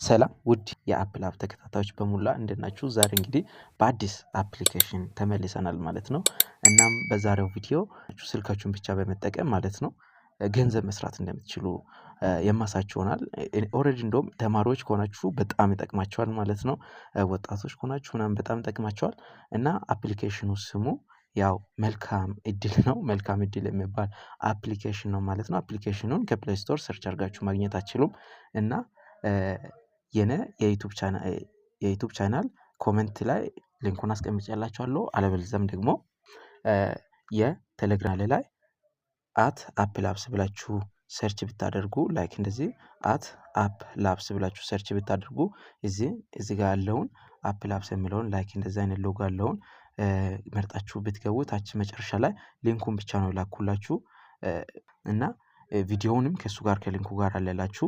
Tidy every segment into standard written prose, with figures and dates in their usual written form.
ሰላም ውድ የአፕል አፕ ተከታታዮች በሙላ እንደናችሁ ዛሬ እንግዲህ በአዲስ አፕሊኬሽን ተመልሰናል ማለት ነው። እናም በዛሬው ቪዲዮ ስልካችሁን ብቻ በመጠቀም ማለት ነው ገንዘብ መስራት እንደምትችሉ የማሳያችሁ ይሆናል። ኦሬዲ እንደውም ተማሪዎች ከሆናችሁ በጣም ይጠቅማችኋል ማለት ነው። ወጣቶች ከሆናችሁ ምናምን በጣም ይጠቅማችኋል። እና አፕሊኬሽኑ ስሙ ያው መልካም እድል ነው። መልካም እድል የሚባል አፕሊኬሽን ነው ማለት ነው። አፕሊኬሽኑን ከፕሌይ ስቶር ሰርች አድርጋችሁ ማግኘት አትችሉም። እና የኔ የዩቲዩብ ቻናል ኮሜንት ላይ ሊንኩን አስቀምጬላችኋለሁ። አለበለዚያም ደግሞ የቴሌግራም ላይ @applabs ብላችሁ ሰርች ብታደርጉ ላይክ እንደዚህ @applabs ብላችሁ ሰርች ብታደርጉ እዚህ ጋር ያለውን applabs የሚለውን ላይክ እንደዚህ አይነት ሎጎ ያለውን መርጣችሁ ብትገቡ ታች መጨረሻ ላይ ሊንኩን ብቻ ነው ላኩላችሁ። እና ቪዲዮውንም ከሱ ጋር ከሊንኩ ጋር አለላችሁ።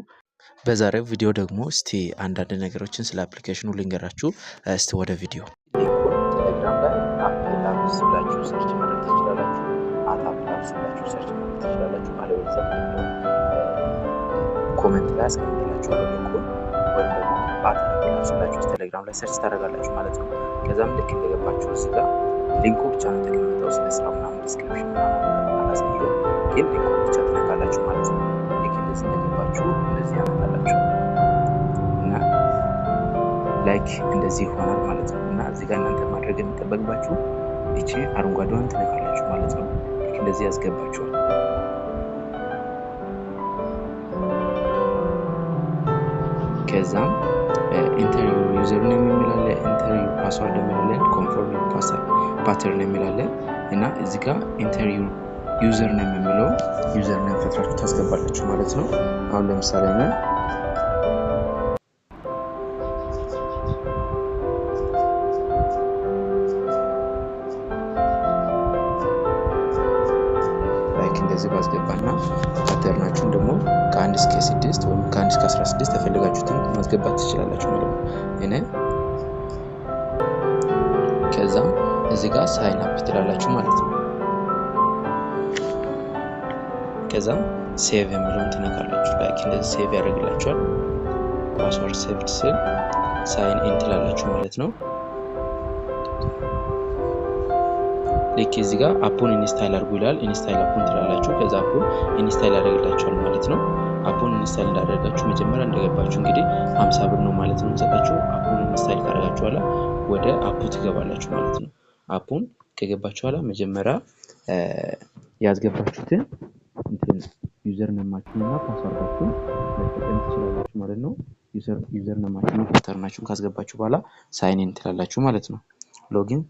በዛሬው ቪዲዮ ደግሞ እስቲ አንዳንድ ነገሮችን ስለ አፕሊኬሽኑ ልንገራችሁ። እስቲ ወደ ቪዲዮ ቴሌግራም ላይ applabs ብላችሁ ሰርች ማድረግ ትችላላችሁ። applabs ብላችሁ ሰርች ማድረግ ትችላላችሁ። አለበለዚያ ኮሜንት ላይ አስቀምጥላችኋለሁ ሊንኩን ወይም ደግሞ applabs ብላችሁ ቴሌግራም ላይ ሰርች ታደርጋላችሁ ማለት ነው። ከዛም ልክ እንደገባችሁ እዚህ ጋር ሊንኩ ብቻ ነው የተቀመጠው። ስለ ስራው ምናምን ዲስክሪፕሽን ምናምን አላሳየው፣ ግን ሊንኩ ብቻ ትነካላችሁ ማለት ነው። ልክ እንደዚህ እንደገባችሁ እንደዚህ ያመጣላችሁ እና ላይክ እንደዚህ ይሆናል ማለት ነው። እና እዚህ ጋር እናንተ ማድረግ የሚጠበቅባችሁ እቺ አረንጓዴዋን ትነካላችሁ ማለት ነው። ልክ እንደዚህ ያስገባችኋል። ከዛም ኢንተርቪው ዩዘር ኔም የሚላለ ኢንተርቪው ፓስወርድ የሚላለ ኮንፎርም ፓተርን የሚላለ እና እዚህ ጋር ኢንተርቪው ዩዘር ኔም የሚለው ዩዘር ኔም ፈጥራችሁ ታስገባላችሁ ማለት ነው። አሁን ለምሳሌ ነው ላይክ እንደዚህ ባስገባና ፓተርናችሁን ደግሞ ከ1 እስከ 6 ወይም ከ1 እስከ 16 ተፈልጋችሁትን ማስገባት ትችላላችሁ ማለት ነው። እኔ ከዛም እዚህ ጋር ሳይን አፕ ትላላችሁ ማለት ነው። ከዛም ሴቭ የሚለውን ትነካላችሁ። ላይክ እንደዚህ ሴቭ ያደርግላችኋል። ፓስወርድ ሴቭ ስል ሳይን ኢን ትላላችሁ ማለት ነው። ልክ እዚህ ጋር አፑን ኢንስታይል አድርጉ ይላል። ኢንስታይል አፑን ትላላችሁ። ከዛ አፑን ኢንስታይል ያደርግላችኋል ማለት ነው። አፑን ኢንስታይል እንዳደረጋችሁ መጀመሪያ እንደገባችሁ እንግዲህ 50 ብር ነው ማለት ነው የምሰጣችሁ። አፑን ኢንስታይል ካደረጋችሁ በኋላ ወደ አፑ ትገባላችሁ ማለት ነው። አፑን ከገባችሁ በኋላ መጀመሪያ ያስገባችሁትን ዩዘር ነማችሁንና ፓስወርዳችሁን መጠቀም ትችላላችሁ ማለት ነው። ዩዘር ነማችሁን ፓተርናችሁን ካስገባችሁ በኋላ ሳይን ኢን ትላላችሁ ማለት ነው። ሎጊን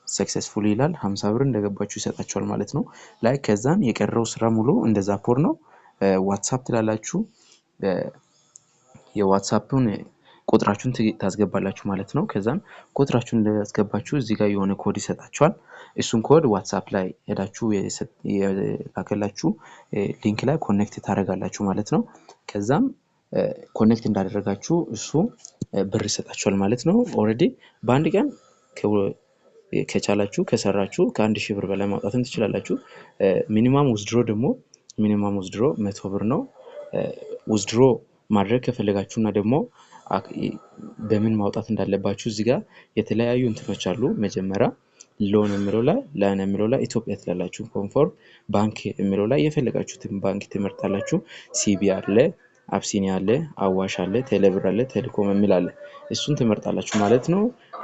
ሰክሰስፉል ይላል። 50 ብር እንደገባችሁ ይሰጣችኋል ማለት ነው። ላይክ ከዛን የቀረው ስራ ሙሉ እንደዛ ፖር ነው። ዋትስአፕ ትላላችሁ። የዋትስአፑን ቁጥራችሁን ታስገባላችሁ ማለት ነው። ከዛን ቁጥራችሁን እንዳስገባችሁ እዚህ ጋር የሆነ ኮድ ይሰጣችኋል። እሱን ኮድ ዋትስአፕ ላይ ሄዳችሁ የላከላችሁ ሊንክ ላይ ኮኔክት ታደርጋላችሁ ማለት ነው። ከዛም ኮኔክት እንዳደረጋችሁ እሱ ብር ይሰጣችኋል ማለት ነው። ኦሬዲ በአንድ ቀን ከቻላችሁ ከሰራችሁ ከ1000 ብር በላይ ማውጣትም ትችላላችሁ። ሚኒማም ዊዝድሮ ደግሞ 100 ብር ነው። ዊዝድሮ ማድረግ ከፈለጋችሁና ደግሞ በምን ማውጣት እንዳለባችሁ እዚህ ጋር የተለያዩ እንትኖች አሉ። መጀመሪያ ሎን የሚለው ላይ ኢትዮጵያ ትላላችሁ። ኮንፎርም ባንክ የሚለው ላይ የፈለጋችሁትን ባንክ ትመርጣላችሁ። ሲቢ አለ፣ አብሲኒያ አለ፣ አዋሽ አለ፣ ቴሌብር አለ፣ ቴሌኮም የሚል አለ። እሱን ትመርጣላችሁ ማለት ነው።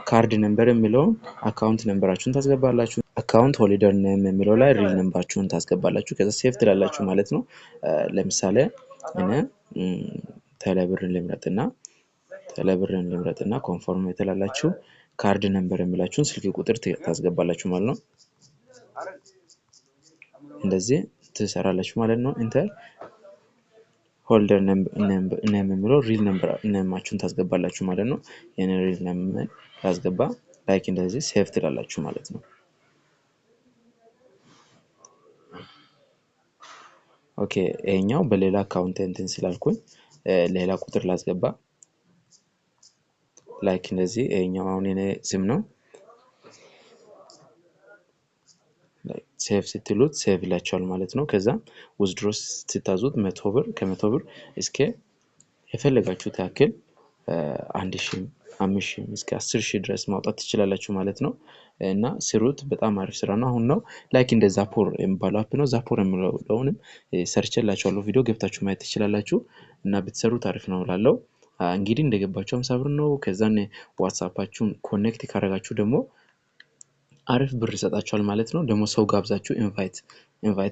ካርድ ነምበር የሚለው አካውንት ነምበራችሁን ታስገባላችሁ። አካውንት ሆልደር ኔም የሚለው ላይ ሪል ነምበራችሁን ታስገባላችሁ። ከዛ ሴቭ ትላላችሁ ማለት ነው። ለምሳሌ እኔ ቴሌብርን ልምረጥና ኮንፎርም ትላላችሁ። ካርድ ነምበር የሚላችሁን ስልክ ቁጥር ታስገባላችሁ ማለት ነው። እንደዚህ ትሰራላችሁ ማለት ነው። ኢንተር ሆልደር ኔም የሚለው ሪል ነምበር ኔማችሁን ታስገባላችሁ ማለት ነው። የኔ ሪል ኔም ታስገባ ላይክ እንደዚህ ሴቭ ትላላችሁ ማለት ነው። ኦኬ ይሄኛው በሌላ አካውንት እንትን ስላልኩኝ ሌላ ቁጥር ላስገባ። ላይክ እንደዚህ ይሄኛው አሁን የኔ ስም ነው። ሴቭ ስትሉት ሴቭ ይላችኋል ማለት ነው። ከዛ ዊዝድሮ ስታዙት 100 ብር ከ100 ብር እስከ የፈለጋችሁት ያክል 1000 5000 እስከ 10000 ድረስ ማውጣት ትችላላችሁ ማለት ነው። እና ስሩት፣ በጣም አሪፍ ስራ ነው። አሁን ነው ላይክ እንደ ዛፖር የሚባለው አፕ ነው። ዛፖር የሚለውንም ሰርችላችኋለሁ፣ ቪዲዮ ገብታችሁ ማየት ትችላላችሁ። እና ብትሰሩት አሪፍ ነው እላለሁ። እንግዲህ እንደገባችሁ 50 ብር ነው። ከዛን ዋትስአፓችሁን ኮኔክት ካደረጋችሁ ደግሞ አሪፍ ብር ይሰጣችኋል ማለት ነው። ደግሞ ሰው ጋብዛችሁ ኢንቫይት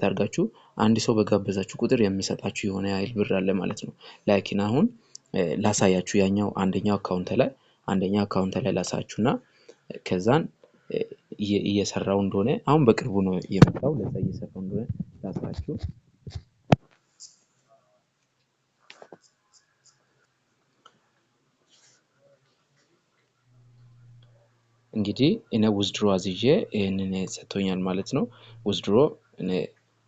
አድርጋችሁ አንድ ሰው በጋበዛችሁ ቁጥር የሚሰጣችሁ የሆነ ያህል ብር አለ ማለት ነው። ላይኪን አሁን ላሳያችሁ ያኛው አንደኛው አካውንት ላይ ላሳያችሁና ከዛን እየሰራው እንደሆነ አሁን በቅርቡ ነው የመጣው፣ ለዛ እየሰራው እንደሆነ ላሳያችሁ። እንግዲህ እኔ ዊዝድሮ አዝዤ ይሄንን ሰጥቶኛል ማለት ነው። ዊዝድሮ እኔ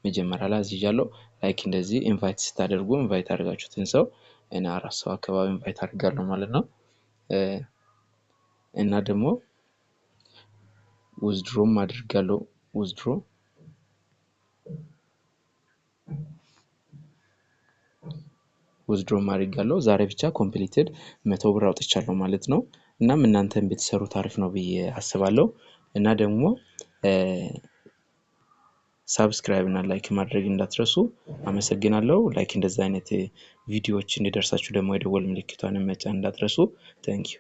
መጀመሪያ ላይ አዝዣለሁ። ላይክ እንደዚህ ኢንቫይት ስታደርጉ ኢንቫይት አድርጋችሁትን ሰው እኔ 4 ሰው አካባቢ ኢንቫይት አድርጋለሁ ማለት ነው። እና ደግሞ ዊዝድሮም አድርጋለሁ። ዊዝድሮም አድርጋለሁ። ዛሬ ብቻ ኮምፕሊትድ 100 ብር አውጥቻለሁ ማለት ነው። እናም እናንተም ብትሰሩት አሪፍ ነው ብዬ አስባለሁ። እና ደግሞ ሰብስክራይብ እና ላይክ ማድረግ እንዳትረሱ። አመሰግናለሁ። ላይክ እንደዛ አይነት ቪዲዮዎች እንዲደርሳችሁ ደግሞ የደወል ምልክቷን መጫን እንዳትረሱ። ታንኪዩ